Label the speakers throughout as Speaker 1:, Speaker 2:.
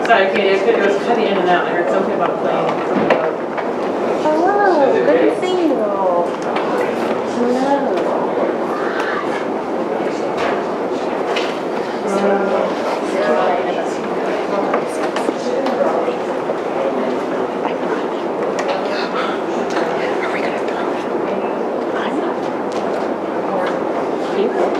Speaker 1: Sorry, Katie, I couldn't, it was cutting in and out. I heard something about playing. Something about...
Speaker 2: Hello, good to see you. Hello. Are we gonna throw it? I'm not. You will.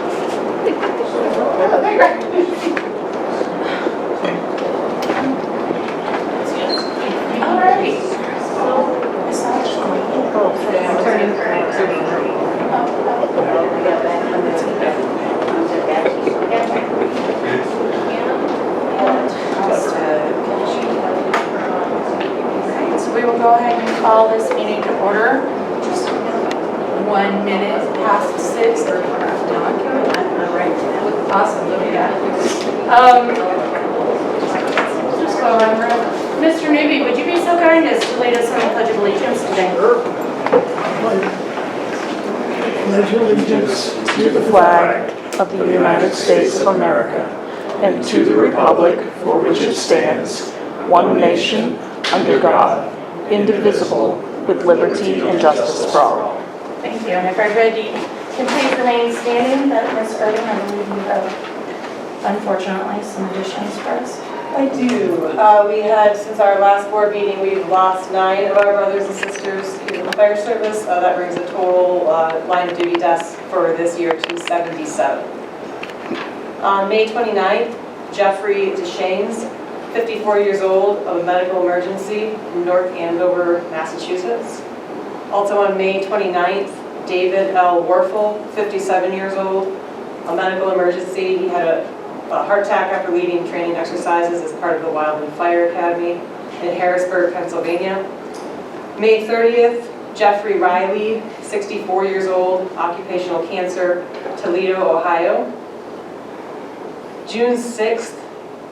Speaker 3: So we will go ahead and call this meeting to order. Just 1 minute past 6. Awesome, look at that. Just go around. Mr. Newby, would you be so kind as to lead us in the Pledge of Allegiance today?
Speaker 4: Pledge allegiance
Speaker 2: To the flag of the United States of America and to the republic for which it stands, one nation, under God, indivisible, with liberty and justice for all.
Speaker 3: Thank you. And if everybody can please remain standing, that Ms. Irving, I believe you have, unfortunately, some additions for us.
Speaker 1: I do. We had, since our last board meeting, we've lost 9 of our brothers and sisters in the fire service. That brings the total line of duty deaths for this year to 77. On May 29th, Jeffrey Deschaines, 54 years old, of a medical emergency in North Andover, Massachusetts. Also on May 29th, David L. Warfel, 57 years old, a medical emergency. He had a heart attack after leading training exercises as part of the Wildland Fire Academy in Harrisburg, Pennsylvania. May 30th, Jeffrey Riley, 64 years old, occupational cancer, Toledo, Ohio. June 6th,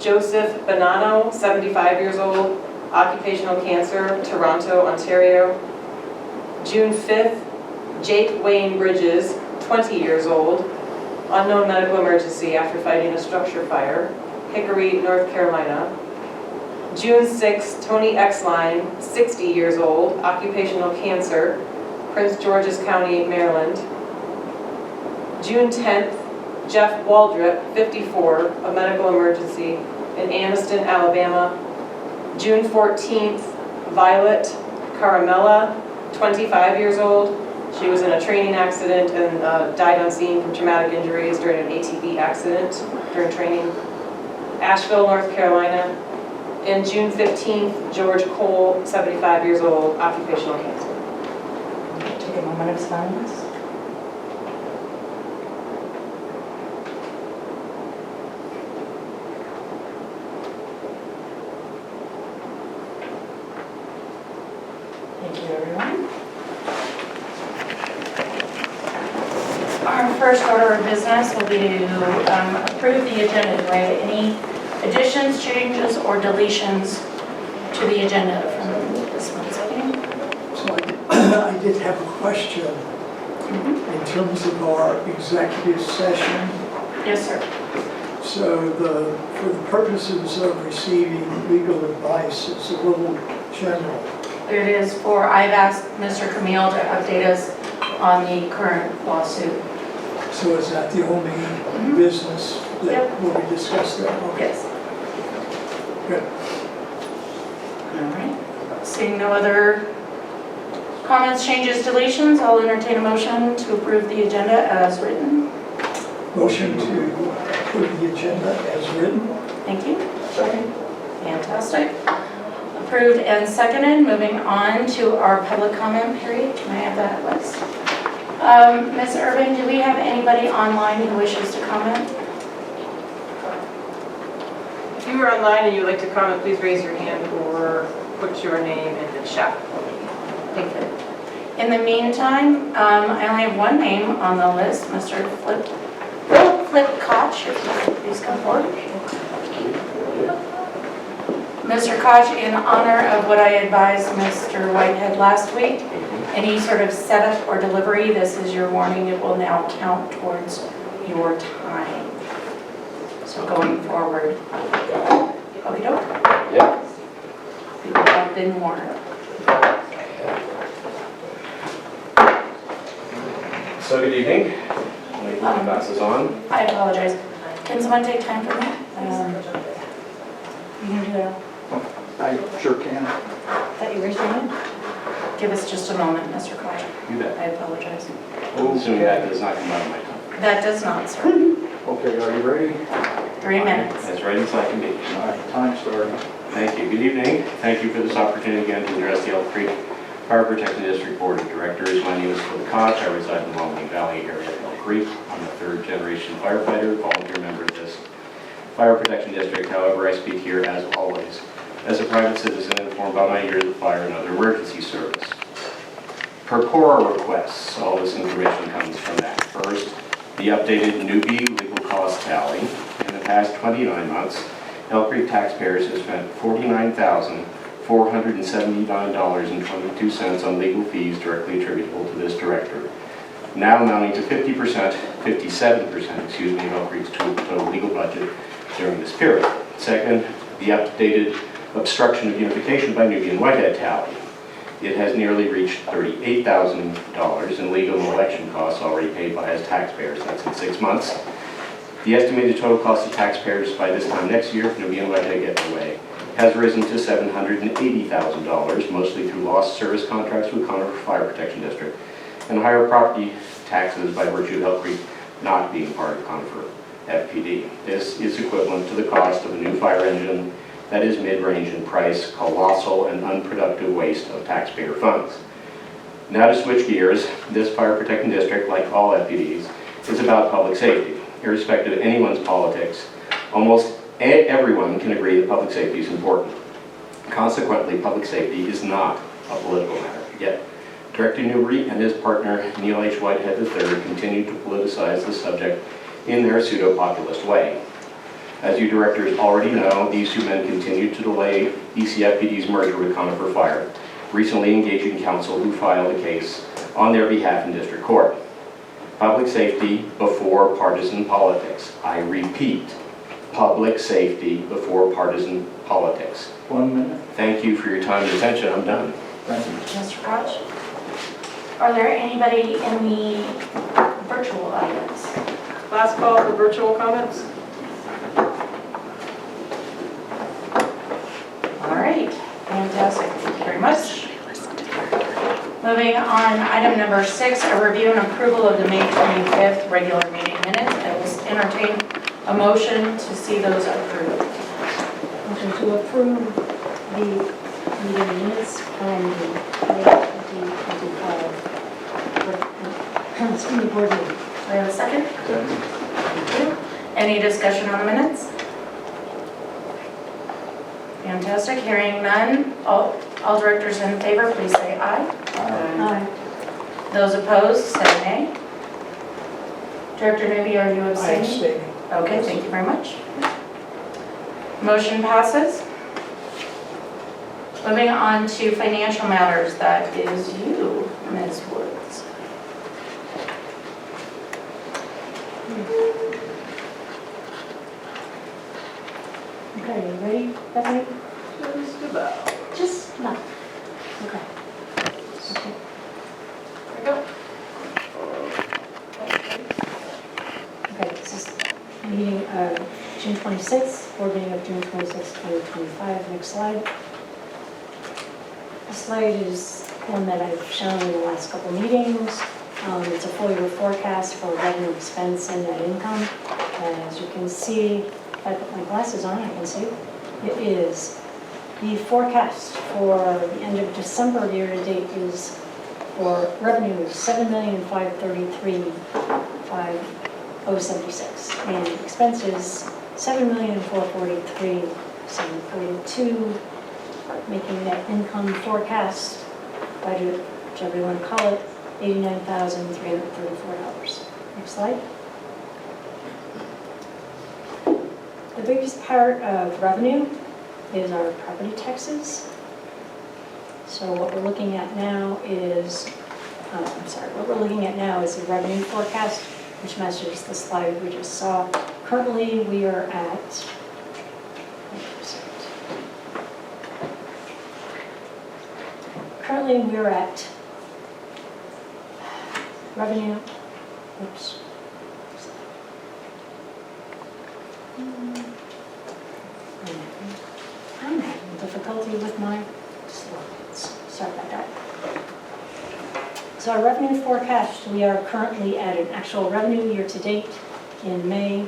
Speaker 1: Joseph Bonanno, 75 years old, occupational cancer, Toronto, Ontario. June 5th, Jake Wayne Bridges, 20 years old, unknown medical emergency after fighting a structure fire, Hickory, North Carolina. June 6th, Tony Exline, 60 years old, occupational cancer, Prince George's County, Maryland. June 10th, Jeff Waldrop, 54, a medical emergency in Anniston, Alabama. June 14th, Violet Caramella, 25 years old. She was in a training accident and died on scene from traumatic injuries during an ATV accident during training. Asheville, North Carolina. And June 15th, George Cole, 75 years old, occupational cancer.
Speaker 3: Take a moment of silence. Thank you, everyone. Our first order of business will be to approve the agenda. Do I have any additions, changes, or deletions to the agenda from this month's meeting?
Speaker 4: So I did have a question in terms of our executive session.
Speaker 3: Yes, sir.
Speaker 4: So for the purposes of receiving legal advice, it's a little general.
Speaker 3: It is for, I've asked Mr. Camille to update us on the current lawsuit.
Speaker 4: So is that the only business that will be discussed there? Okay.
Speaker 3: Yes.
Speaker 4: Good.
Speaker 3: All right. Seeing no other comments, changes, deletions, I'll entertain a motion to approve the agenda as written.
Speaker 4: Motion to approve the agenda as written.
Speaker 3: Thank you. Fantastic. Approved and seconded. Moving on to our public comment period. Can I have that list? Ms. Irving, do we have anybody online who wishes to comment?
Speaker 1: If you are online and you would like to comment, please raise your hand or put your name in the chat.
Speaker 3: Thank you. In the meantime, I only have one name on the list, Mr. Flip Koch, if you could please come forward. Mr. Koch, in honor of what I advised Mr. Whitehead last week, any sort of setup or delivery, this is your warning. It will now count towards your time. So going forward, Okey-doke.
Speaker 5: Yeah.
Speaker 3: People have been warned.
Speaker 5: So good evening. Let me put my glasses on.
Speaker 3: I apologize. Can someone take time for me? You can do that.
Speaker 6: I sure can.
Speaker 3: That you raised your hand? Give us just a moment, Mr. Koch.
Speaker 5: You bet.
Speaker 3: I apologize.
Speaker 5: Assuming that does not come out of my tongue.
Speaker 3: That does not, sir.
Speaker 6: Okay, are you ready?
Speaker 3: 3 minutes.
Speaker 5: As ready as I can be.
Speaker 6: All right, time started.
Speaker 5: Thank you. Good evening. Thank you for this opportunity again to address the Elk Creek Fire Protection District Board of Directors. My name is Phil Koch. I reside in the Long Valley area of Elk Creek. I'm a third-generation firefighter, volunteer member of this Fire Protection District. However, I speak here, as always, as a private citizen informed by my years of fire and other emergency service. Per Cora requests, all this information comes from that. First, the updated newbie legal cost tally. In the past 29 months, Elk Creek taxpayers have spent $49,479.22 on legal fees directly attributable to this director, now amounting to 57%, of Elk Creek's total legal budget during this period. Second, the updated obstruction of unification by Newbie and Whitehead tally. It has nearly reached $38,000 in legal and election costs already paid by as taxpayers. That's in 6 months. The estimated total cost of taxpayers by this time next year, if Newbie and Whitehead get away, has risen to $780,000, mostly through lost service contracts with Conifer Fire Protection District and higher property taxes by virtue of Elk Creek not being part of Conifer FPD. This is equivalent to the cost of a new fire engine that is mid-range in price, colossal and unproductive waste of taxpayer funds. Now to switch gears, this fire protecting district, like all FPDs, is about public safety. Irrespective of anyone's politics, almost everyone can agree that public safety is important. Consequently, public safety is not a political matter. Yet, Director Newbury and his partner, Neil H. Whitehead III, continue to politicize the subject in their pseudo-populist way. As you directors already know, these two men continue to delay ECFPD's merger with Conifer Fire, recently engaging counsel who filed a case on their behalf in district court. Public safety before partisan politics. I repeat, public safety before partisan politics.
Speaker 6: 1 minute.
Speaker 5: Thank you for your time and attention. I'm done.
Speaker 6: Thank you.
Speaker 3: Mr. Koch? Are there anybody in the virtual audience?
Speaker 1: Last call for virtual comments.
Speaker 3: All right, fantastic. Thank you very much. Moving on, item number 6, a review and approval of the May 25th regular meeting minutes. I will entertain a motion to see those approved.
Speaker 7: Motion to approve the meeting minutes from the May 2025 school board meeting.
Speaker 3: Do I have a second? Thank you. Any discussion on the minutes? Fantastic. Hearing none. All directors in favor, please say aye.
Speaker 7: Aye.
Speaker 3: Those opposed, say nay. Director Newby, are you
Speaker 4: I
Speaker 3: abstaining?
Speaker 4: abstaining.
Speaker 3: Okay, thank you very much. Motion passes. Moving on to financial matters, that is you, Ms. Woods.
Speaker 7: Okay, you ready, Bethany?
Speaker 1: Just about.
Speaker 7: Just not. Okay. Okay.
Speaker 1: There we go.
Speaker 7: Okay, this is meeting of June 26th, board meeting of June 26th, 2025. Next slide. This slide is one that I've shown in the last couple meetings. It's a full year forecast for revenue, expense, and net income. And as you can see, if I put my glasses on, I can see it is the forecast for the end of December year to date is for revenue of $7,533,576 and expenses $7,443,742, making net income forecast budget, whichever you want to call it, $89,334. Next slide. The biggest part of revenue is our property taxes. So what we're looking at now is, what we're looking at now is the revenue forecast, which matches the slide we just saw. Currently, we are at 1%. currently we're at revenue, oops. I'm having difficulty with my slides. Sorry about that. So our revenue forecast, we are currently at an actual revenue year-to-date in May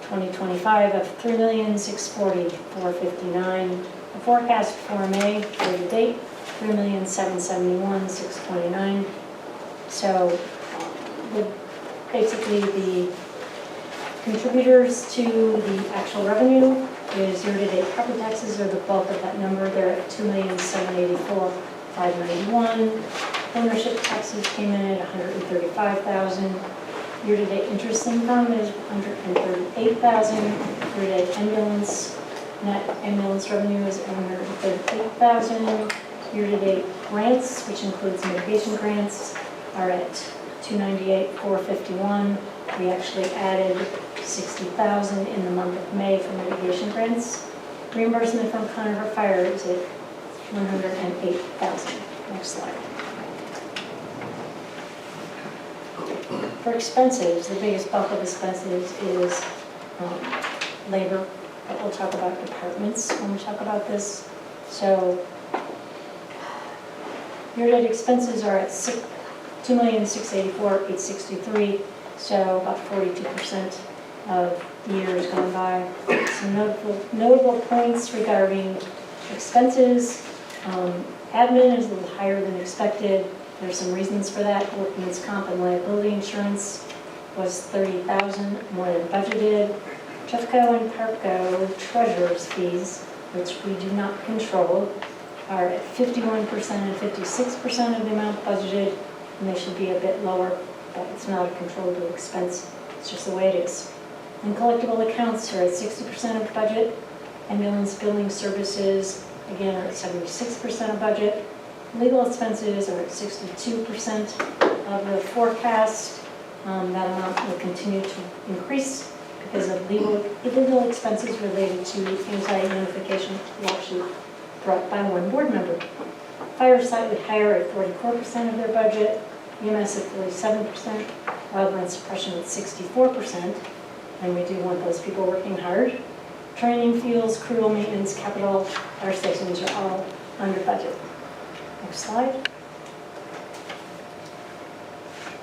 Speaker 7: 2025 of $3,640,459. The forecast for May year-to-date, $3,771,629. So basically the contributors to the actual revenue is year-to-date property taxes are the bulk of that number. They're at $2,784,591. Ownership taxes came in at $135,000. Year-to-date interest income is $138,000. Year-to-date net ambulance revenue is $138,000. Year-to-date grants, which includes mitigation grants, are at $298,451. We actually added $60,000 in the month of May for mitigation grants. Reimbursement from Conifer Fire is at $108,000. Next slide. For expenses, the biggest bulk of expenses is labor, but we'll talk about departments when we talk about this. So year-to-date expenses are at $2,684,863, so about 42% of the year has gone by. Some notable points regarding expenses. Admin is a little higher than expected. There's some reasons for that. Workman's comp and liability insurance was $30,000 more than budgeted. Jeffco and Parco treasurer's fees, which we do not control, are at 51% and 56% of the amount budgeted, and they should be a bit lower, but it's not a controllable expense. It's just the way it is. And collectible accounts are at 60% of budget. Ambulance billing services, again, are at 76% of budget. Legal expenses are at 62% of the forecast. That amount will continue to increase because of legal expenses related to anti-notification lawsuit brought by one board member. Fire slightly higher at 44% of their budget, EMS at 47%, wildland suppression at 64%, and we do want those people working hard. Training, fuels, crew maintenance, capital, our stations are all under budget. Next slide.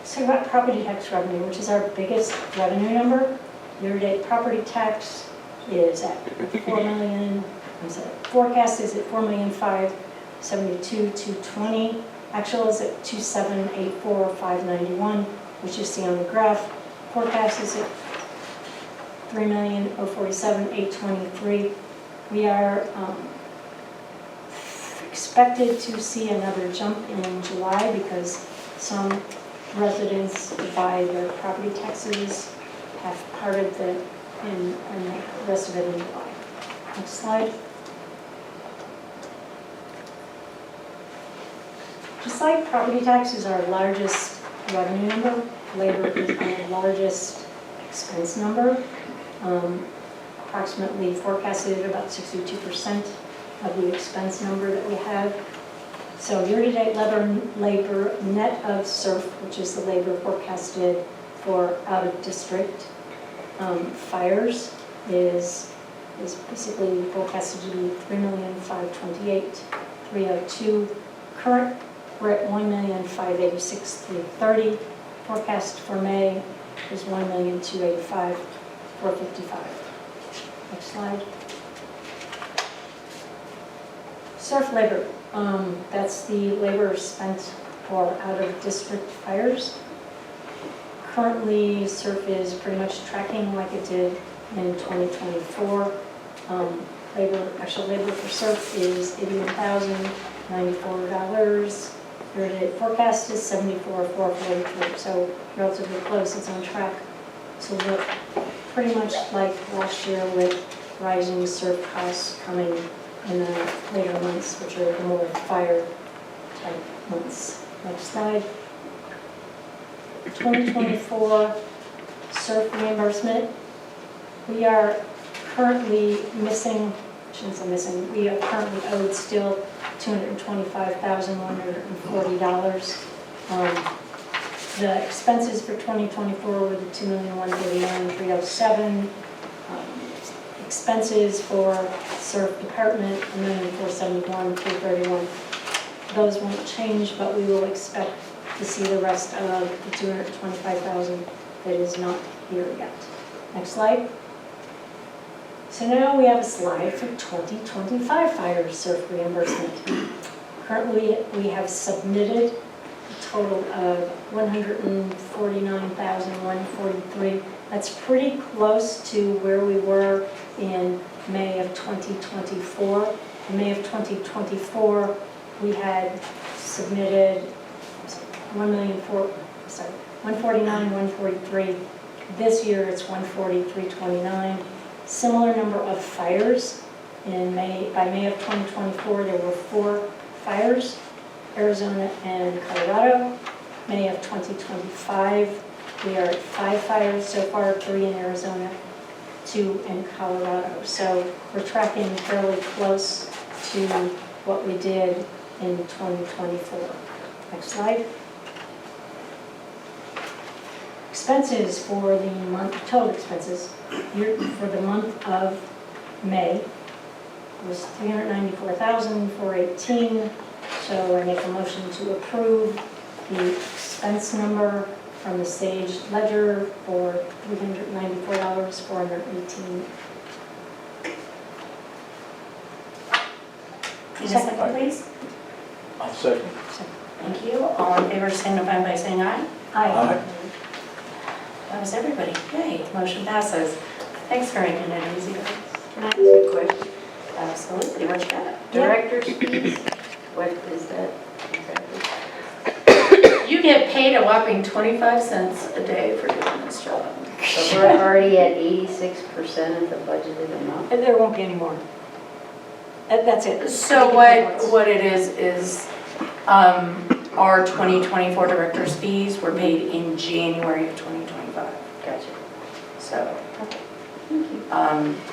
Speaker 7: So about property tax revenue, which is our biggest revenue number. Year-to-date property tax is at forecast is at $4,572,220. Actual is at $2,784,591, which you see on the graph. Forecast is at $3,047,823. We are expected to see another jump in July because some residents buy their property taxes, have part of the, and the rest of it in July. Next slide. Just like property tax is our largest revenue number, labor is our largest expense number. Approximately forecasted at about 62% of the expense number that we have. So year-to-date labor net of SURF, which is the labor forecasted for out-of-district fires, is basically forecasted to be $3,528,302. Current, we're at $1,586,330. Forecast for May is $1,285,455. Next slide. SURF labor, that's the labor spent for out-of-district fires. Currently, SURF is pretty much tracking like it did in 2024. Actual labor for SURF is $81,094. Year-to-date forecast is $74,443, so relatively close, it's on track. So we're pretty much like last year with rising SURF costs coming in the later months, which are the more fire type months. Next slide. 2024 SURF reimbursement. We are currently missing sections are missing. We are currently owed still $225,140. The expenses for 2024 were the $2,139,307. Expenses for SERF department, $1,471,331. Those won't change, but we will expect to see the rest of the $225,000 that is not here yet. Next slide. So now we have a slide for 2025 fire SERF reimbursement. Currently, we have submitted a total of $149,143. That's pretty close to where we were in May of 2024. In May of 2024, we had submitted $149,143. This year it's $140,329. Similar number of fires. By May of 2024, there were 4 fires, Arizona and Colorado. May of 2025, we are at 5 fires so far, 3 in Arizona, 2 in Colorado. So we're tracking fairly close to what we did in 2024. Next slide. Expenses for the month, total expenses for the month of May was $394,418. So I make a motion to approve the expense number from the stage ledger for $394,418.
Speaker 3: Second, please.
Speaker 6: I'll second.
Speaker 3: Thank you. All in favor, signify by saying aye.
Speaker 6: Aye.
Speaker 3: That was everybody. Yay, motion passes. Thanks for making it easy.
Speaker 8: Can I ask a question?
Speaker 3: Absolutely. What you got?
Speaker 8: Director's fees, what is that exactly?
Speaker 3: You get paid a whopping 25 cents a day for doing this job.
Speaker 8: So we're already at 86% of the budgeted amount?
Speaker 7: And there won't be any more. That's it.
Speaker 3: So what it is our 2024 director's fees were paid in January of 2025.
Speaker 8: Gotcha.
Speaker 3: So,
Speaker 8: Thank you.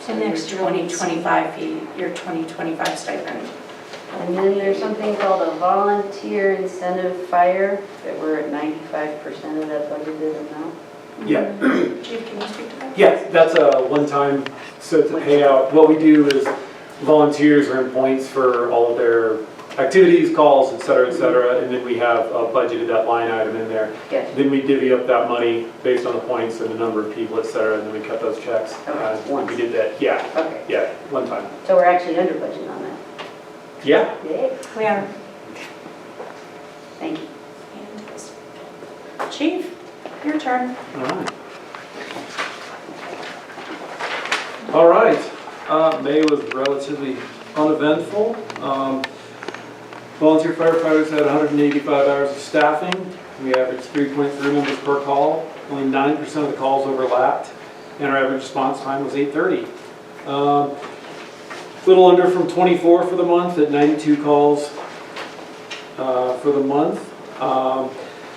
Speaker 3: so next 2025 fee, your 2025 stipend.
Speaker 8: And then there's something called a volunteer incentive fire, that we're at 95% of that budgeted amount.
Speaker 9: Yeah,
Speaker 3: Chief, can you speak to that?
Speaker 9: yes, that's a one-time, so to pay out. What we do is volunteers earn points for all of their activities, calls, et cetera, and then we have budgeted that line item in there.
Speaker 8: Gotcha.
Speaker 9: Then we divvy up that money based on the points and the number of people, et cetera, and then we cut those checks.
Speaker 8: Okay, once.
Speaker 9: We did that, yeah,
Speaker 8: Okay,
Speaker 9: one time.
Speaker 8: so we're actually under budget on that.
Speaker 9: Yeah,
Speaker 8: Yay.
Speaker 7: We are.
Speaker 8: Thank you.
Speaker 3: Fantastic. Chief, your turn.
Speaker 10: All right. May was relatively uneventful. Volunteer firefighters had 185 hours of staffing. We averaged 3.3 members per call. Only 9% of the calls overlapped, and our average response time was 8:30. A little under from 24 for the month at 92 calls for the month.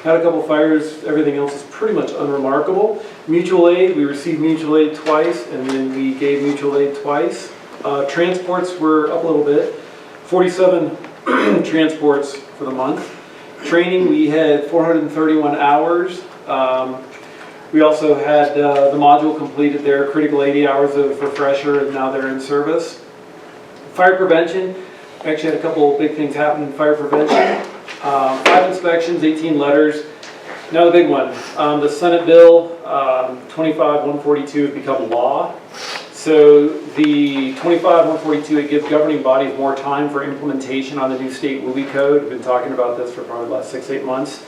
Speaker 10: Had a couple fires. Everything else is pretty much unremarkable. Mutual aid, we received mutual aid twice, and then we gave mutual aid twice. Transports were up a little bit. 47 transports for the month. Training, we had 431 hours. We also had the module completed there, critical 80 hours of refresher, and now they're in service. Fire prevention, we actually had a couple of big things happen in fire prevention. 5 inspections, 18 letters. Now the big one, the Senate Bill 25-142 has become law. So the 25-142, it gives governing bodies more time for implementation on the new state WUI code. We've been talking about this for probably the last 6-8 months.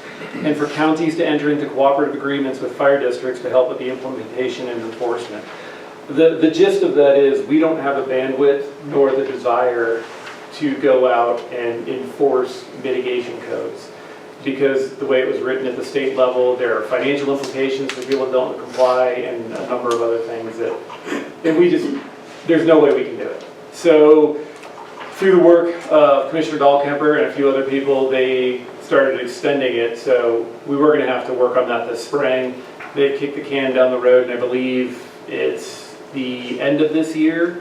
Speaker 10: And for counties to enter into cooperative agreements with fire districts to help with the implementation and enforcement. The gist of that is we don't have the bandwidth nor the desire to go out and enforce mitigation codes. Because the way it was written at the state level, there are financial implications for people that don't comply and a number of other things that there's no way we can do it. So through the work of Commissioner Dahlkemper and a few other people, they started extending it. So we were going to have to work on that this spring. They kicked the can down the road, and I believe it's the end of this year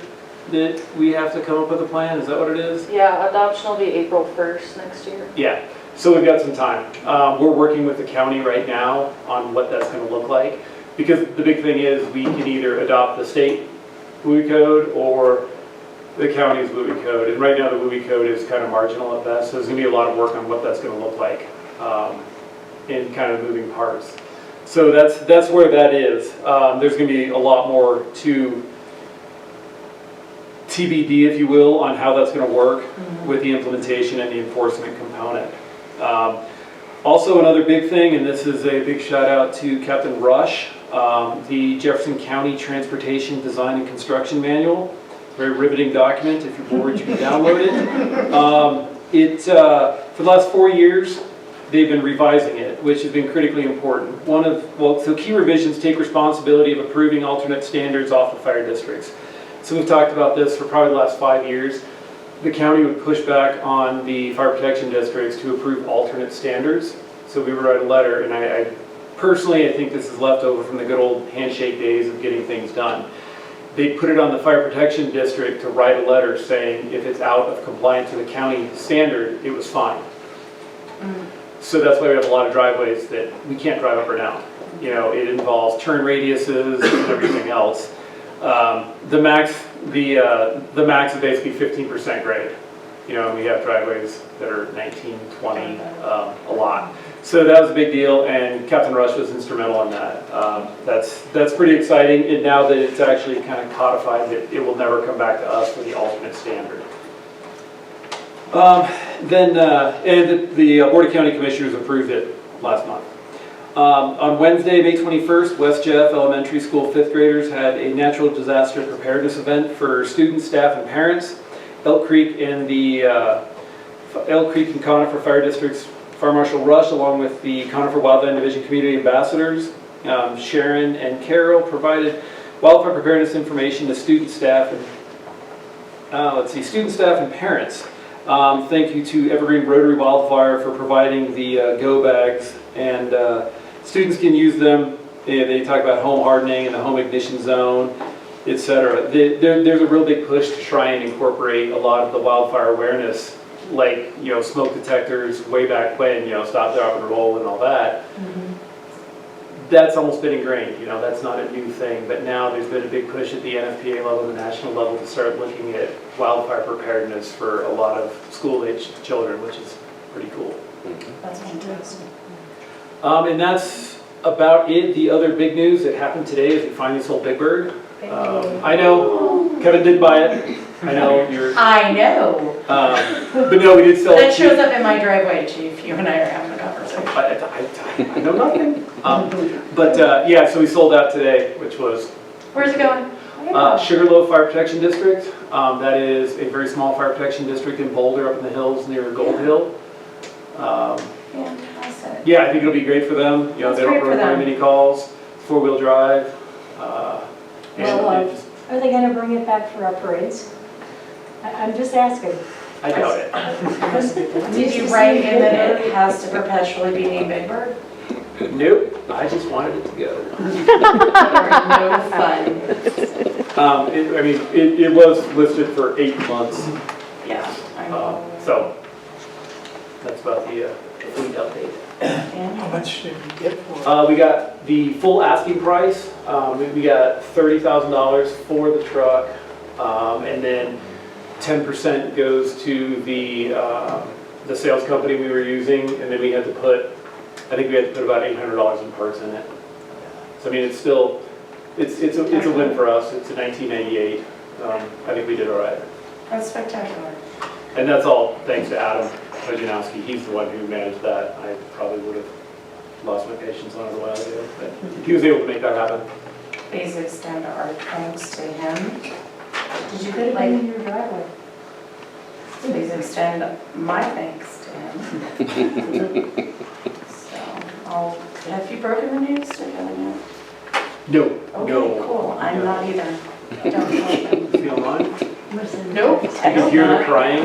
Speaker 10: that we have to come up with a plan? Is that what it is?
Speaker 2: Yeah, adoption will be April 1st next year.
Speaker 10: Yeah, so we've got some time. We're working with the county right now on what that's going to look like, because the big thing is we can either adopt the state WUI code or the county's WUI code. And right now the WUI code is kind of marginal at best, so there's going to be a lot of work on what that's going to look like in kind of moving parts. So that's where that is. There's going to be a lot more to TBD, if you will, on how that's going to work with the implementation and the enforcement component. Also another big thing, and this is a big shout out to Captain Rush, the Jefferson County Transportation Design and Construction Manual. Very riveting document. If you're bored, you can download it. For the last 4 years, they've been revising it, which has been critically important. So key revisions take responsibility of approving alternate standards off the fire districts. So we've talked about this for probably the last 5 years. The county would push back on the fire protection districts to approve alternate standards. So we would write a letter, and I personally, I think this is left over from the good old handshake days of getting things done. They put it on the fire protection district to write a letter saying if it's out of compliance with the county standard, it was fine. So that's why we have a lot of driveways that we can't drive up or down. You know, it involves turn radiuses and everything else. The max is basically 15% grade. You know, and we have driveways that are 19, 20, a lot. So that was a big deal, and Captain Rush was instrumental in that. That's pretty exciting, and now that it's actually kind of codified, that it will never come back to us for the alternate standard. And the Board of County Commissioners approved it last month. On Wednesday, May 21st, West Jeff Elementary School 5th graders had a natural disaster preparedness event for students, staff, and parents. Elk Creek and Conifer Fire District's Fire Marshal Rush, along with the Conifer Wildland Division Community Ambassadors, Sharon and Carol, provided wildfire preparedness information to student, staff, and parents. Thank you to Evergreen Rotary Wildfire for providing the go bags, and students can use them. They talk about home hardening and the home ignition zone, etc. There's a real big push to try and incorporate a lot of the wildfire awareness, like, you know, smoke detectors way back when, you know, stop, drop, and roll and all that. That's almost been ingrained, you know, that's not a new thing, but now there's been a big push at the NFPA level, the national level, to start looking at wildfire preparedness for a lot of school-aged children, which is pretty cool.
Speaker 3: That's fantastic.
Speaker 10: And that's about it. The other big news that happened today is we finally sold Big Bird. I know Kevin did buy it. I know you're.
Speaker 3: I know.
Speaker 10: But no, we did sell it.
Speaker 3: That shows up in my driveway, Chief. You and I are having a conversation.
Speaker 10: I know nothing. Yeah, so we sold that today, which was.
Speaker 3: Where's it going?
Speaker 10: Sugarloaf Fire Protection District. That is a very small fire protection district in Boulder, up in the hills near Gold Hill.
Speaker 3: Fantastic.
Speaker 10: Yeah, I think it'll be great for them. You know, they don't run very many calls. 4-wheel drive.
Speaker 7: Are they gonna bring it back for our parades? I'm just asking.
Speaker 10: I doubt it.
Speaker 3: Did you write in that it has to perpetually be named Big Bird?
Speaker 10: Nope, I just wanted it to go.
Speaker 3: No fun.
Speaker 10: It was listed for 8 months.
Speaker 3: Yeah, I know.
Speaker 10: So that's about the fleet update.
Speaker 4: How much did you get for it?
Speaker 10: We got the full asking price. We got $30,000 for the truck, and then 10% goes to the sales company we were using, and then we had to put about $800 in parts in it. So I mean, it's still, it's a win for us. It's a 1998. I think we did all right.
Speaker 3: That's spectacular.
Speaker 10: And that's all thanks to Adam Kojanowski. He's the one who managed that. I probably would have lost my patience on it a while ago, but he was able to make that happen.
Speaker 3: Please extend our thanks to him.
Speaker 7: Did you put it in your driveway?
Speaker 3: Please extend my thanks to him. So, have you broken the news to Kevin yet?
Speaker 10: No.
Speaker 3: Okay,
Speaker 10: No.
Speaker 3: cool. I'm not either. Don't tell him.
Speaker 10: Feel mine?
Speaker 3: Nope.
Speaker 10: I can hear the crying.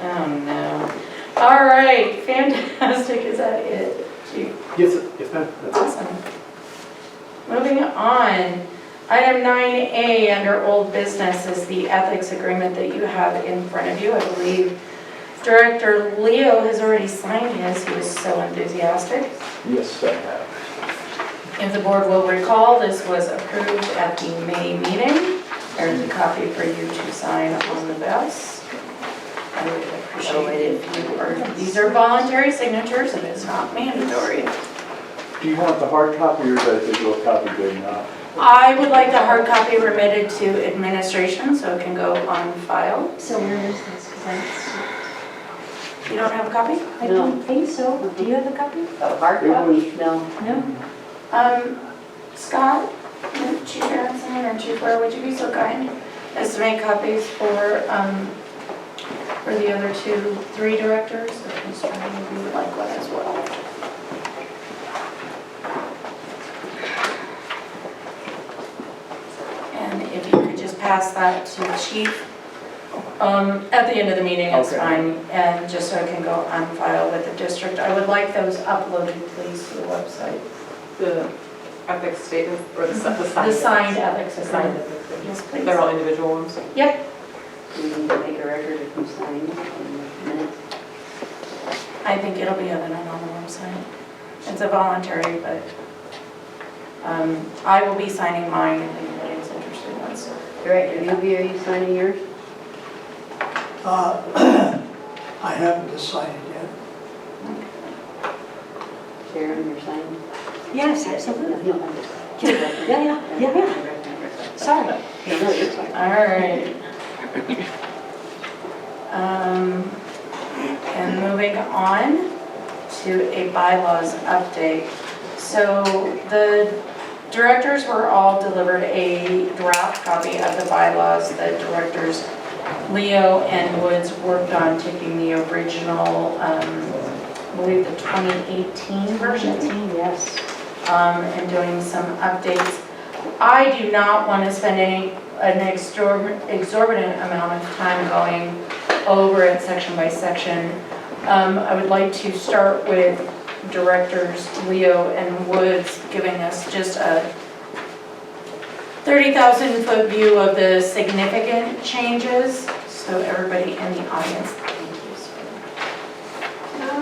Speaker 3: Oh, no. All right, fantastic. Is that it, Chief?
Speaker 10: Yes, ma'am. That's it.
Speaker 3: Awesome. Moving on, Item 9A under old business is the ethics agreement that you have in front of you. I believe Director Leo has already signed his. He was so enthusiastic.
Speaker 6: Yes, I have.
Speaker 3: If the board will recall, this was approved at the May meeting. There's a copy for you to sign on the desk. I would appreciate it if you are, these are voluntary signatures, it is not mandatory.
Speaker 6: Do you want the hard copy or the digital copy good enough?
Speaker 3: I would like the hard copy remitted to administration so it can go on file.
Speaker 7: So where is this? 'Cause
Speaker 3: You don't have a copy?
Speaker 7: I don't think so. Do you have a copy?
Speaker 8: A hard
Speaker 6: It
Speaker 8: copy? No.
Speaker 7: No?
Speaker 3: Scott, Chief Harrison or Chief Ware, would you be so kind as to make copies for the other three directors? If Mr. Maybe would like one as well. And if you could just pass that to the chief at the end of the meeting, it's
Speaker 6: Okay.
Speaker 3: fine. And just so it can go on file with the district. I would like those uploaded, please, to the website.
Speaker 1: The ethics statement, or the signed.
Speaker 3: The signed ethics
Speaker 1: The signed
Speaker 3: agreement.
Speaker 1: ethics statement.
Speaker 3: Yes, please.
Speaker 1: They're all individual ones.
Speaker 3: Yep,
Speaker 8: Do we need to make a record of who signed in the minutes?
Speaker 3: I think it'll be evident on the website. It's a voluntary, but I will be signing mine if anybody's interested in it. So.
Speaker 8: Director Newby, are you signing yours?
Speaker 4: I haven't decided yet.
Speaker 8: Sharon, you're signing?
Speaker 7: Yes, absolutely.
Speaker 8: No, I'm just-
Speaker 7: Yeah. Sorry.
Speaker 8: No, it's fine.
Speaker 3: All right. And moving on to a bylaws update. So the directors were all delivered a draft copy of the bylaws that directors Leo and Woods worked on, taking the original, I believe the 2018 version.
Speaker 7: Yes.
Speaker 3: And doing some updates. I do not want to spend an exorbitant amount of time going over it section by section. I would like to start with directors Leo and Woods giving us just a 30,000 foot view of the significant changes, so everybody in the audience, thank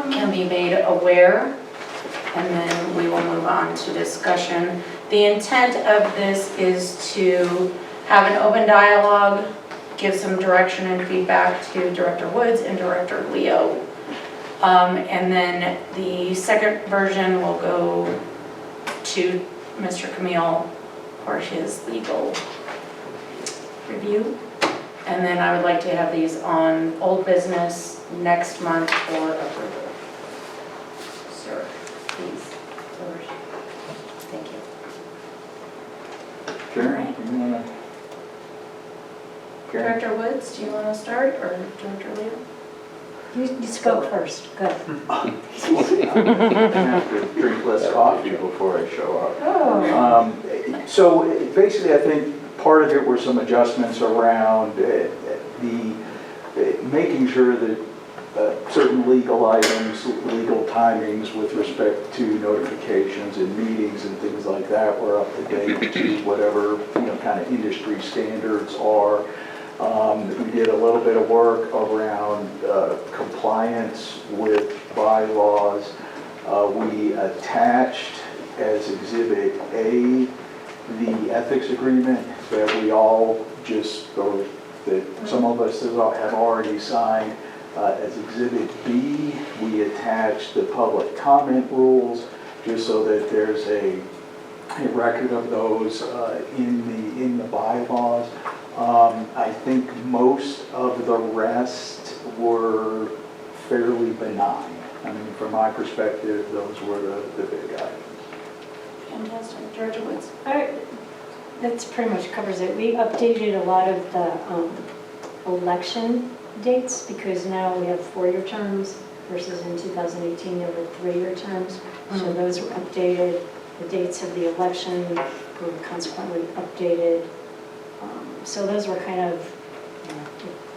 Speaker 3: you, can be made aware. And then we will move on to discussion. The intent of this is to have an open dialogue, give some direction and feedback to Director Woods and Director Leo. And then the second version will go to Mr. Camille for his legal review. And then I would like to have these on old business next month for approval. Sir. Please. Thank you.
Speaker 6: Karen, you wanna? Karen?
Speaker 3: Director Woods, do you want to start, or Director Leo?
Speaker 7: You just go first. Good.
Speaker 6: I have to drink less coffee before I show up.
Speaker 3: Oh.
Speaker 6: So basically, I think part of it were some adjustments around making sure that certain legal items, legal timings with respect to notifications and meetings and things like that were up to date to whatever, kind of industry standards are. We did a little bit of work around compliance with bylaws. We attached as Exhibit A the ethics agreement that we all or that some of us have already signed. As Exhibit B, we attached the public comment rules, just so that there's a record of those in the bylaws. I think most of the rest were fairly benign. I mean, from my perspective, those were the big items.
Speaker 3: Fantastic. Director Woods?
Speaker 7: All right. That's pretty much covers it. We updated a lot of the election dates because now we have 4-year terms versus in 2018 there were 3-year terms. So those were updated. The dates of the election were consequently updated. So those were kind of,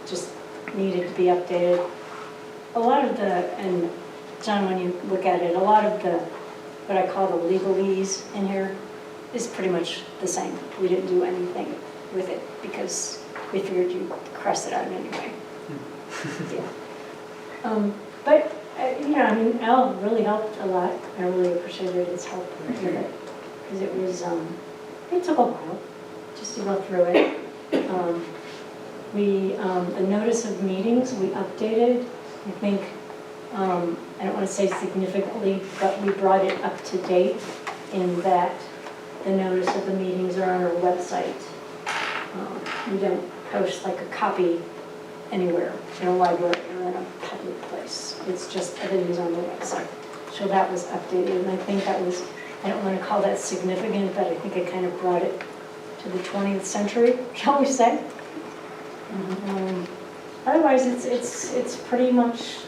Speaker 7: just needed to be updated. A lot of and John, when you look at it, a lot of what I call the legalese in here is pretty much the same. We didn't do anything with it because we figured you'd cross it out anyway. Yeah. But, I mean, Al really helped a lot. I really appreciated his help with it. Because it was, it took a while just to go through it. The notice of meetings, we updated, I think, I don't want to say significantly, but we brought it up to date in that the notice of the meetings are on our website. We don't post like a copy anywhere in a library or in a public place. It's just everything's on the website. So that was updated, and I think that was, I don't want to call that significant, but I think it kind of brought it to the 20th century, shall we say. Otherwise, it's pretty much,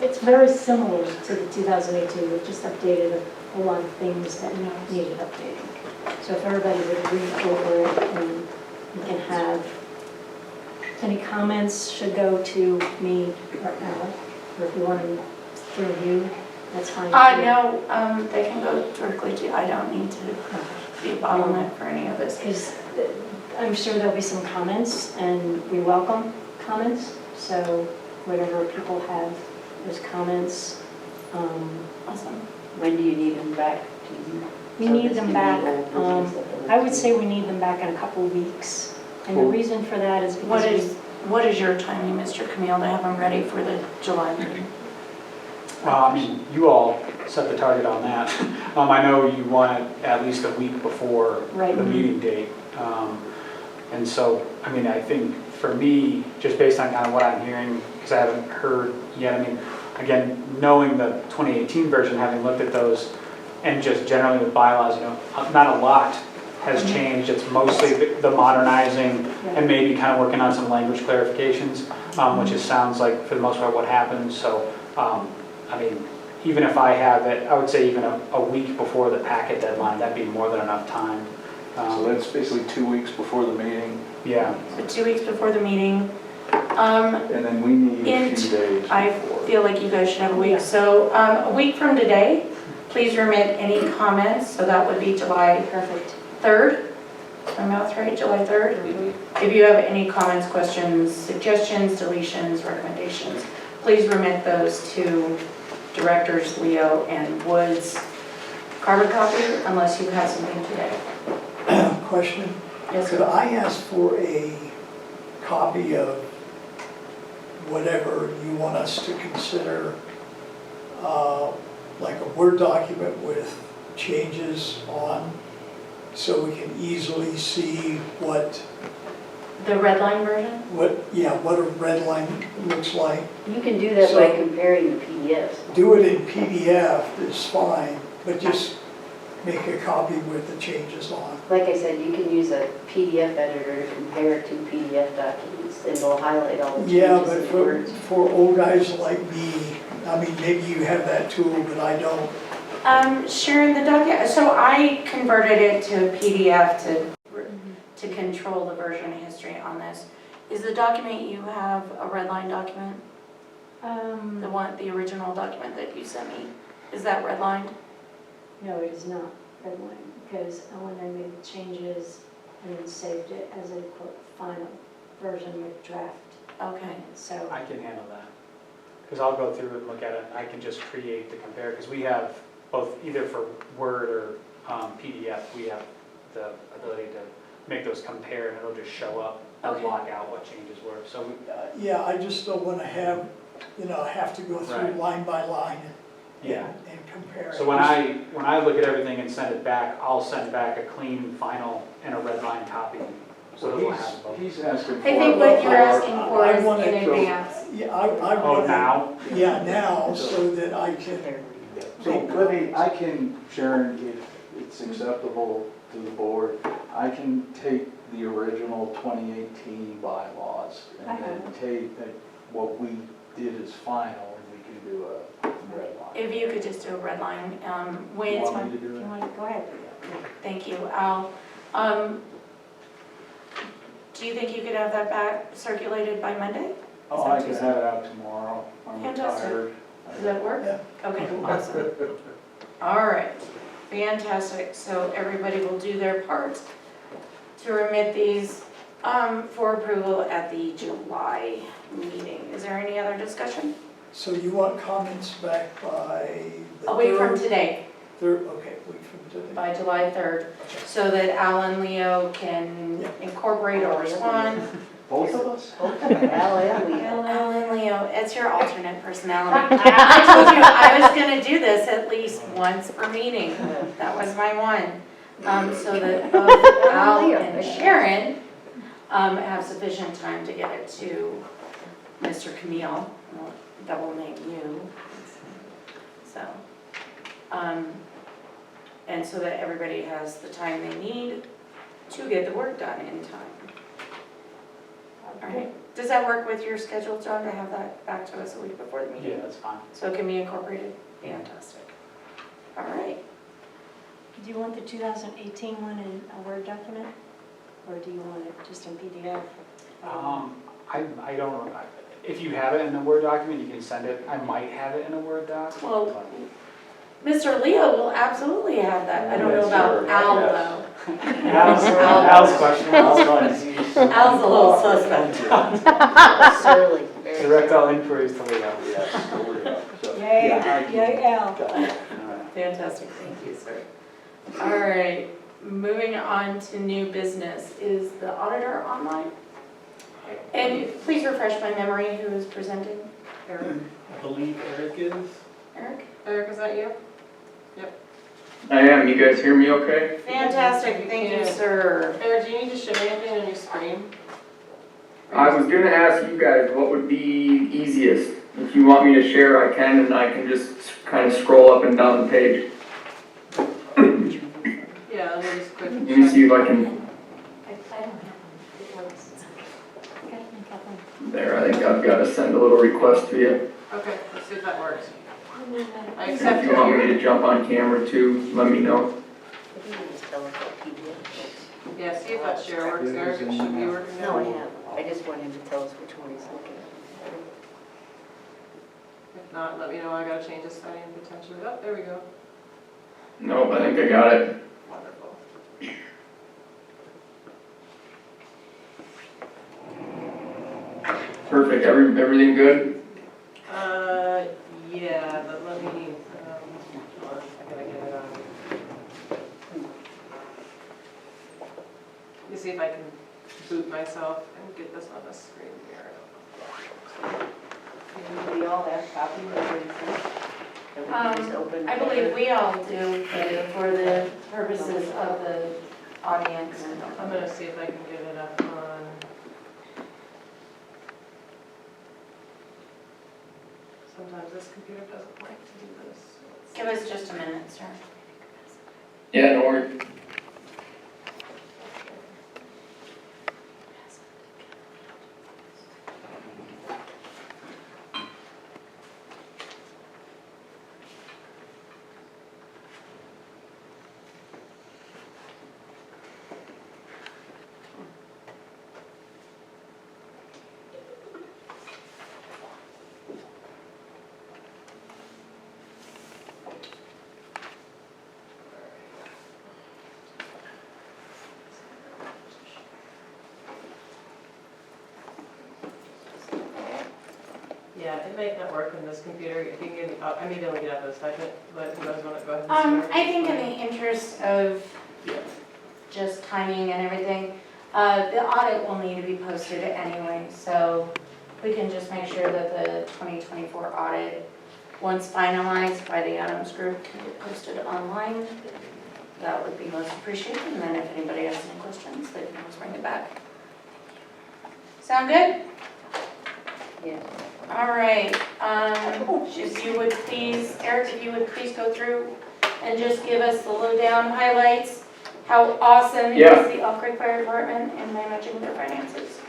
Speaker 7: it's very similar to the 2018. We've just updated a lot of things that needed updating. So if everybody would read over it, and we can have, any comments should go to me right now, or if you want them through you, that's fine.
Speaker 3: No, they can go directly to, I don't need to be a bottleneck for any of this.
Speaker 7: Because I'm sure there'll be some comments, and we welcome comments, so whatever people have, those comments.
Speaker 3: Awesome.
Speaker 8: When do you need them back?
Speaker 7: We need them back, I would say we need them back in a couple of weeks. And the reason for that is because
Speaker 3: What is your timing, Mr. Camille, to have them ready for the July meeting?
Speaker 10: I mean, you all set the target on that. I know you want it at least a week before
Speaker 7: Right.
Speaker 10: the meeting date. And so, I mean, I think for me, just based on kind of what I'm hearing, because I haven't heard yet, I mean, again, knowing the 2018 version, having looked at those, and just generally with bylaws, not a lot has changed. It's mostly the modernizing and maybe kind of working on some language clarifications, which it sounds like for the most part what happened. So, I mean, even if I have it, I would say even a week before the packet deadline, that'd be more than enough time.
Speaker 6: So that's basically 2 weeks before the meeting,
Speaker 10: Yeah.
Speaker 3: So 2 weeks before the meeting.
Speaker 6: and then we need a few days
Speaker 3: I
Speaker 6: before.
Speaker 3: feel like you guys should have a week. So a week from today, please remit any comments. So that would be July
Speaker 7: perfect.
Speaker 3: 3rd. Is my mouth right? July 3rd? If you have any comments, questions, suggestions, deletions, recommendations, please remit those to Directors Leo and Woods. Carbon copy, unless you have something today.
Speaker 4: Question?
Speaker 3: Yes,
Speaker 4: Could
Speaker 3: sir.
Speaker 4: I ask for a copy of whatever you want us to consider, like a Word document with changes on, so we can easily see what
Speaker 3: The red line version?
Speaker 4: what a red line looks like?
Speaker 8: You can do that by
Speaker 4: So-
Speaker 8: comparing the PDFs.
Speaker 4: Do it in PDF, is fine, but just make a copy with the changes on.
Speaker 8: Like I said, you can use a PDF editor to compare two PDF documents, and it'll highlight all the
Speaker 4: Yeah,
Speaker 8: changes
Speaker 4: but
Speaker 8: and
Speaker 4: for
Speaker 8: words.
Speaker 4: old guys like me, I mean, maybe you have that tool, but I don't.
Speaker 3: Sharon, the document, so I converted it to a PDF to control the version history on this. Is the document you have a red line document? The original document that you sent me, is that redlined?
Speaker 7: No, it is not red line, because when I made the changes and then saved it as a quote final version with draft.
Speaker 3: Okay.
Speaker 7: So,
Speaker 10: I can handle that. Because I'll go through and look at it, and I can just create the compare, because we have both, either for Word or PDF, we have the ability to make those compare, and it'll just show up and
Speaker 3: Okay.
Speaker 10: log out what changes were. So
Speaker 4: Yeah, I just don't want to have to go through
Speaker 10: Right.
Speaker 4: line by line
Speaker 10: yeah.
Speaker 4: and compare.
Speaker 10: So when I look at everything and send it back, I'll send back a clean final and a red line copy. So
Speaker 6: So
Speaker 10: it'll have both.
Speaker 6: he's asking for.
Speaker 3: I think what you're
Speaker 6: our-
Speaker 3: asking for
Speaker 4: I
Speaker 3: is
Speaker 4: wanna
Speaker 3: in
Speaker 4: go-
Speaker 3: advance.
Speaker 4: Yeah, I
Speaker 10: Oh,
Speaker 4: want to.
Speaker 10: now?
Speaker 4: Yeah, now, so that I can,
Speaker 6: So I can, Sharon, if it's acceptable to the board, I can take the original 2018 bylaws and then take what we did as final, and we can do a red line.
Speaker 3: If you could just do a red line, when
Speaker 6: You
Speaker 3: it's
Speaker 6: want me to do
Speaker 7: you
Speaker 6: it?
Speaker 7: want to go ahead?
Speaker 3: Thank you, Al. Do you think you could have that back circulated by Monday?
Speaker 6: Oh, I can have it out tomorrow. I'm
Speaker 3: Fantastic.
Speaker 6: retired.
Speaker 3: Does that work?
Speaker 4: Yeah.
Speaker 3: Okay, awesome. All right. Fantastic, so everybody will do their part to remit these for approval at the July meeting. Is there any other discussion?
Speaker 4: So you want comments back by the
Speaker 3: A week from
Speaker 4: third?
Speaker 3: today,
Speaker 4: Okay, week from today.
Speaker 3: by July 3rd, so that Al and Leo can incorporate or respond.
Speaker 6: Both of us?
Speaker 8: Al and Leo.
Speaker 3: Al and Leo, it's your alternate personality. I told you I was gonna do this at least once per meeting. That was my one. So that both Al and Sharon have sufficient time to get it to Mr. Camille. I'll double name you. So, and so that everybody has the time they need to get the work done in time. All right, does that work with your schedule, John, to have that back to us a week before the meeting?
Speaker 10: Yeah, that's fine.
Speaker 3: So it can be incorporated? Fantastic. All right.
Speaker 7: Do you want the 2018 one in a Word document? Or do you want it just in PDF?
Speaker 10: I don't know. If you have it in a Word document, you can send it. I might have it in a Word doc.
Speaker 3: Well, Mr. Leo will absolutely have that. I don't know about Al, though.
Speaker 10: Al's question.
Speaker 3: Al's a little suspect.
Speaker 8: Surly. Very
Speaker 10: Direct all inquiries to Leo.
Speaker 6: Yes, so we're up. So,
Speaker 7: Yay,
Speaker 6: yeah, I can-
Speaker 7: yay, Al.
Speaker 6: Got it.
Speaker 3: Fantastic, thank you, sir. All right, moving on to new business. Is the auditor online? And please refresh my memory, who is presenting? Eric?
Speaker 10: I believe Eric is.
Speaker 3: Eric?
Speaker 1: Eric, is that you?
Speaker 11: I am. You guys hear me okay?
Speaker 3: Fantastic, thank you, sir.
Speaker 1: Eric, do you need to show me anything on your screen?
Speaker 11: I was going to ask you guys what would be easiest. If you want me to share, I can, and I can just kind of scroll up and down the page.
Speaker 1: Yeah, let me just quickly
Speaker 11: Let me see if I can.
Speaker 7: I don't have one. It works. Okay, no problem.
Speaker 11: There, I think I've got to send a little request to you.
Speaker 1: Okay, let's see if that works. I
Speaker 11: If
Speaker 1: accept
Speaker 11: you want me
Speaker 1: it.
Speaker 11: to jump on camera too, let me know.
Speaker 8: If you can just tell us what PDF.
Speaker 1: Yeah, see if that share works, Eric. It should be working now.
Speaker 8: No, I have. I just want him to tell us which one he's looking at.
Speaker 1: If not, let me know. I gotta change this setting potentially. Oh, there we go.
Speaker 11: Nope, I think I got it.
Speaker 1: Wonderful.
Speaker 11: Perfect. Everything good?
Speaker 1: Yeah, but let me, hold on, I gotta get it on. Let me see if I can boot myself and get this on the screen here.
Speaker 8: Do we all have copies of what he sent? That we can just open
Speaker 3: I believe we all do, but for the purposes of the audience.
Speaker 1: I'm gonna see if I can get it up on. Sometimes this computer doesn't like to do this.
Speaker 3: Give us just a minute, sir.
Speaker 11: Yeah, no worries.
Speaker 1: Yeah, it might not work on this computer. If you can get, I may be able to get out of this second, but you guys want to go ahead and start?
Speaker 3: I think in the interest of just timing and everything, the audit will need to be posted anyway, so we can just make sure that the 2024 audit, once finalized by the Adams Group, can get posted online. That would be most appreciated, and then if anybody has any questions, they can always bring it back. Sound good?
Speaker 8: Yeah.
Speaker 3: All right, if you would please, Eric, if you would please go through and just give us the lowdown highlights, how awesome is
Speaker 11: Yeah.
Speaker 3: the Elk Creek Fire Department in managing their finances?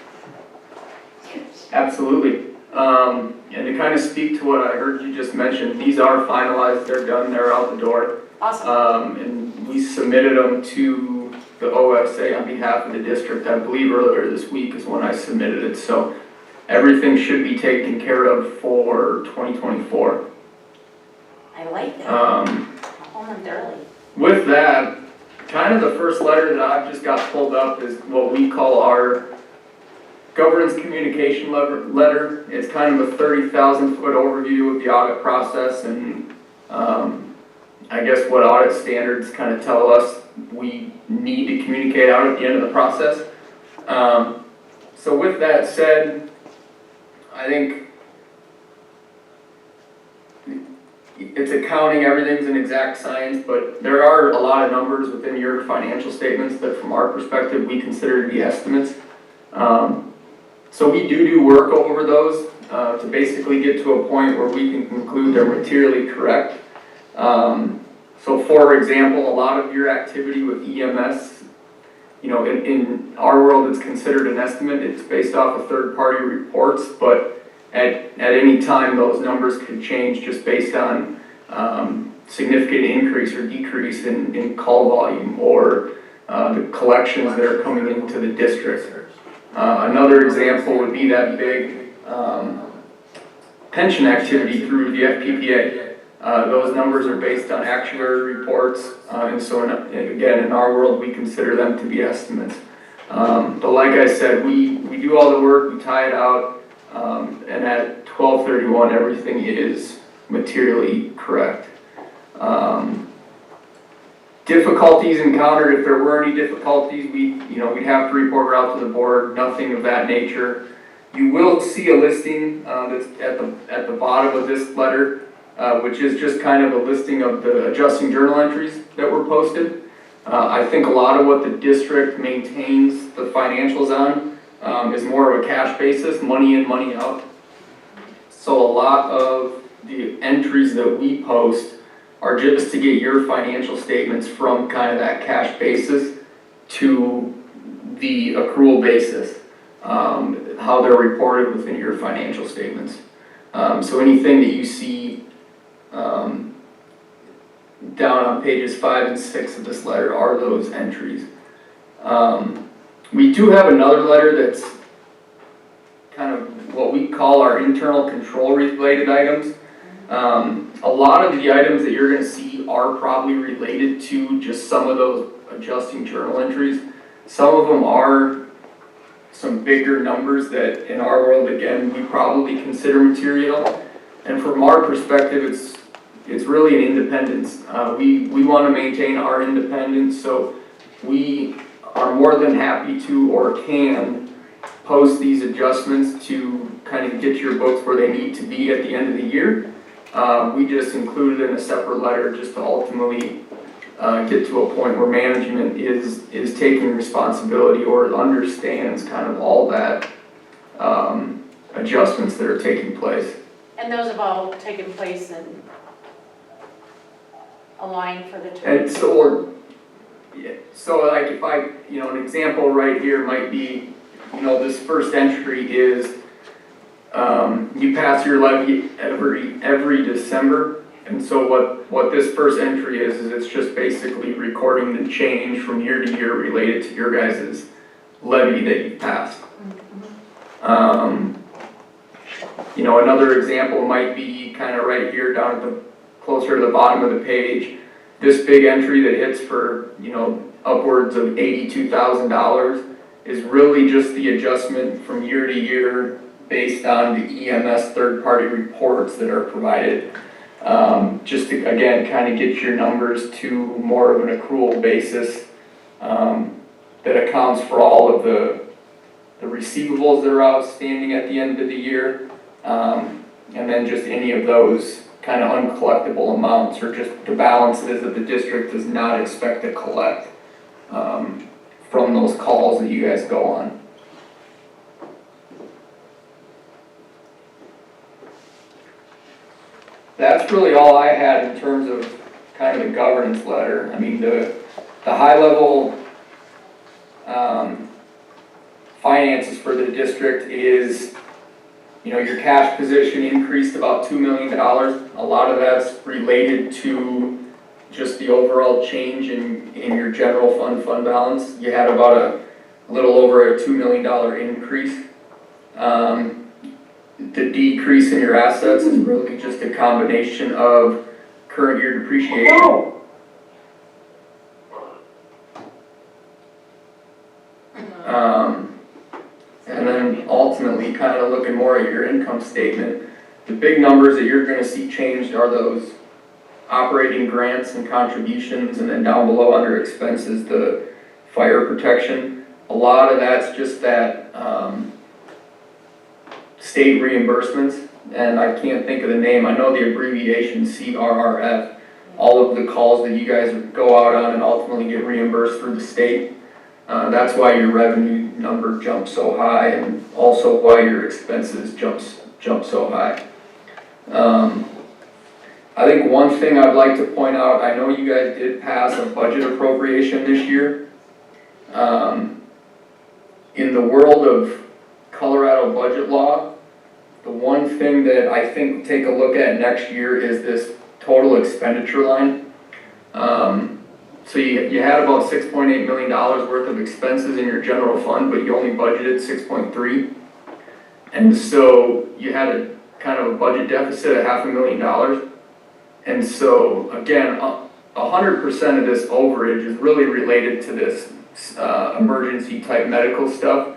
Speaker 11: Absolutely. And to kind of speak to what I heard you just mention, these are finalized, they're done, they're out the door.
Speaker 3: Awesome.
Speaker 11: And we submitted them to the OSA on behalf of the district. I believe earlier this week is when I submitted it. So everything should be taken care of for 2024.
Speaker 3: I like that. Momentarily.
Speaker 11: with that, kind of the first letter that I've just got pulled up is what we call our governance communication letter. It's kind of a 30,000-foot overview of the audit process and I guess what audit standards kind of tell us we need to communicate out at the end of the process. So with that said, I think it's accounting, everything's an exact science, but there are a lot of numbers within your financial statements that from our perspective we consider to be estimates. So we do work over those to basically get to a point where we can conclude they're materially correct. So for example, a lot of your activity with EMS, you know, in our world it's considered an estimate. It's based off of third-party reports, but at any time those numbers could change just based on significant increase or decrease in call volume or the collections that are coming into the district. Another example would be that big pension activity through the FPPA. Those numbers are based on actuary reports, and so again, in our world, we consider them to be estimates. But like I said, we do all the work, we tie it out, and at 12/31, everything is materially correct. Difficulties encountered, if there were any difficulties, we'd have to report out to the board, nothing of that nature. You will see a listing that's at the bottom of this letter, which is just kind of a listing of the adjusting journal entries that were posted. I think a lot of what the district maintains the financials on is more of a cash basis, money in, money out. So a lot of the entries that we post are just to get your financial statements from kind of that cash basis to the accrual basis, how they're reported within your financial statements. So anything that you see down on pages 5 and 6 of this letter are those entries. We do have another letter that's kind of what we call our internal control related items. A lot of the items that you're going to see are probably related to just some of those adjusting journal entries. Some of them are some bigger numbers that in our world, again, we probably consider material. And from our perspective, it's really an independence. We want to maintain our independence, so we are more than happy to or can post these adjustments to kind of get your books where they need to be at the end of the year. We just included in a separate letter just to ultimately get to a point where management is taking responsibility or understands kind of all that adjustments that are taking place.
Speaker 3: And those have all taken place and aligned for the term?
Speaker 11: And so like if I, an example right here might be, this first entry is you pass your levy every December, and so what this first entry is it's just basically recording the change from year to year related to your guys' levy that you passed. Another example might be kind of right here down at the closer to the bottom of the page. This big entry that hits for upwards of $82,000 is really just the adjustment from year to year based on the EMS third-party reports that are provided. Just to, again, kind of get your numbers to more of an accrual basis that accounts for all of the receivables that are outstanding at the end of the year, and then just any of those kind of uncollectible amounts or just the balances that the district does not expect to collect from those calls that you guys go on. That's really all I had in terms of kind of the governance letter. I mean, the high level finances for the district is, your cash position increased about $2 million. A lot of that's related to just the overall change in your general fund balance. You had about a little over a $2 million increase. The decrease in your assets is really just a combination of current year depreciation And then ultimately, kind of looking more at your income statement, the big numbers that you're gonna see changed are those operating grants and contributions, and then down below under expenses, the fire protection. A lot of that's just that, state reimbursements, and I can't think of the name. I know the abbreviation C.R.S. All of the calls that you guys go out on and ultimately get reimbursed through the state. That's why your revenue number jumps so high, and also why your expenses jump so high. I think one thing I'd like to point out, I know you guys did pass a budget appropriation this year. In the world of Colorado budget law, the one thing that I think take a look at next year is this total expenditure line. So you had about $6.8 million worth of expenses in your general fund, but you only budgeted 6.3. And so you had a kind of a budget deficit of $500,000. And so again, 100% of this overage is really related to this emergency type medical stuff.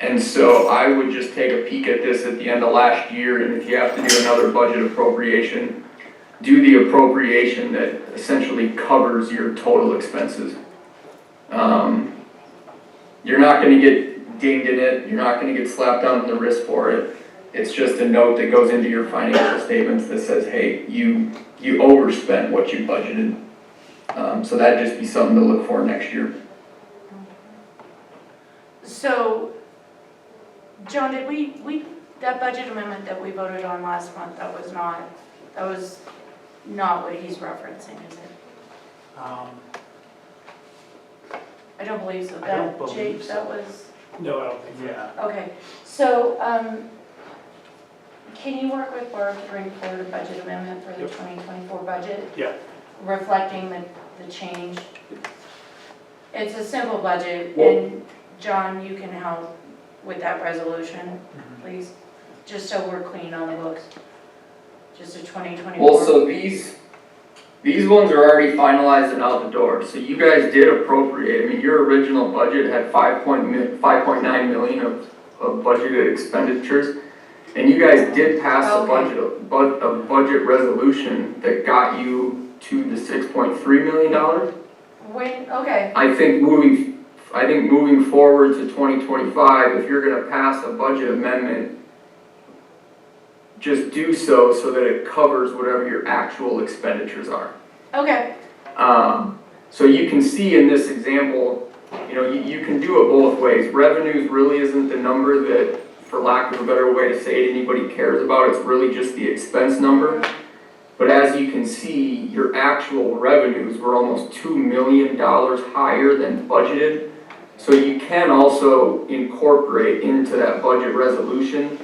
Speaker 11: And so I would just take a peek at this at the end of last year, and if you have to do another budget appropriation, do the appropriation that essentially covers your total expenses. You're not going to get dinged in it. You're not going to get slapped on the wrist for it. It's just a note that goes into your financial statements that says, hey, you overspent what you budgeted. So that'd just be something to look for next year.
Speaker 3: So, John, did we that budget amendment that we voted on last month, that was not what he's referencing, is it? I don't believe so.
Speaker 10: I don't believe
Speaker 3: Jake,
Speaker 10: so.
Speaker 3: that was,
Speaker 10: No, I don't think so.
Speaker 6: Yeah.
Speaker 3: okay. So, can you work with Barb to bring forward a budget amendment for the 2024 budget?
Speaker 10: Yeah.
Speaker 3: Reflecting the change? It's a simple budget, and John, you can help with that resolution, please, just so we're clean on the books. Just a 2024.
Speaker 11: Well, so these ones are already finalized and out the door. So you guys did appropriate. I mean, your original budget had 5.9 million of budgeted expenditures, and you guys did pass a budget resolution that got you to the $6.3 million.
Speaker 3: Okay.
Speaker 11: I think moving forward to 2025, if you're going to pass a budget amendment, just do so that it covers whatever your actual expenditures are.
Speaker 3: Okay.
Speaker 11: So you can see in this example, you can do it both ways. Revenues really isn't the number that, for lack of a better way to say it, anybody cares about. It's really just the expense number. But as you can see, your actual revenues were almost $2 million higher than budgeted. So you can also incorporate into that budget resolution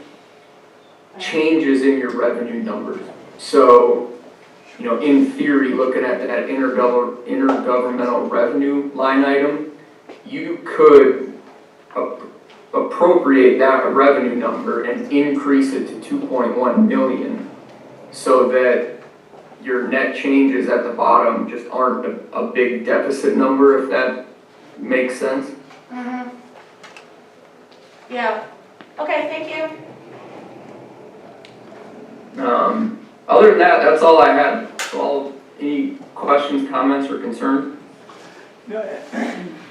Speaker 11: changes in your revenue numbers. So, in theory, looking at that intergovernmental revenue line item, you could appropriate that revenue number and increase it to 2.1 million so that your net changes at the bottom just aren't a big deficit number, if that makes sense.
Speaker 3: Mm-hmm. Yeah. Okay, thank you.
Speaker 11: Other than that, that's all I had. So any questions, comments, or concerns?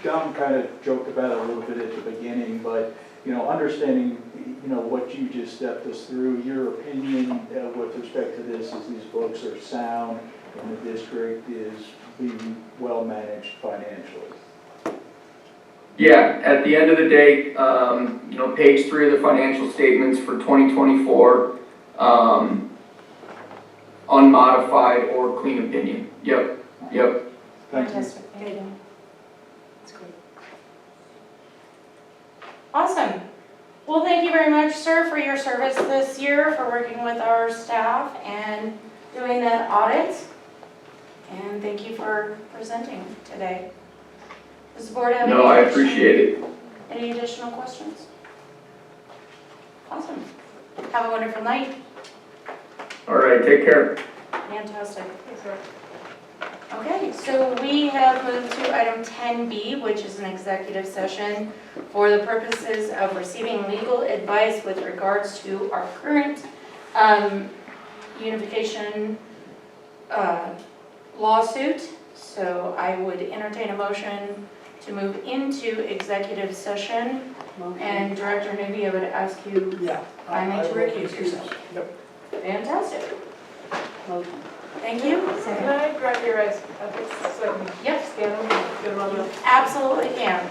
Speaker 6: Don kind of joked about it a little bit at the beginning, but, understanding, what you just stepped us through, your opinion with respect to this is these books are sound and the district is being well managed financially.
Speaker 11: Yeah, at the end of the day, page 3 of the financial statements for 2024, unmodified or clean opinion. Yep.
Speaker 6: Thank you.
Speaker 3: Fantastic. Thank you. That's great. Awesome. Well, thank you very much, sir, for your service this year, for working with our staff and doing that audit. And thank you for presenting today. Does the board have any?
Speaker 11: No, I appreciate it.
Speaker 3: Any additional questions? Awesome. Have a wonderful night.
Speaker 11: All right, take care.
Speaker 3: Fantastic. Okay, so we have moved to item 10B, which is an executive session for the purposes of receiving legal advice with regards to our current unification lawsuit. So I would entertain a motion to move into executive session. And Director Newby, I would ask you
Speaker 4: Yeah.
Speaker 3: kindly to
Speaker 4: will
Speaker 3: recuse yourself.
Speaker 4: Yep.
Speaker 3: Fantastic. Thank you.
Speaker 1: Can I grab your eyes? So I can
Speaker 3: Yep,
Speaker 1: scan them, get them on the...
Speaker 3: absolutely can.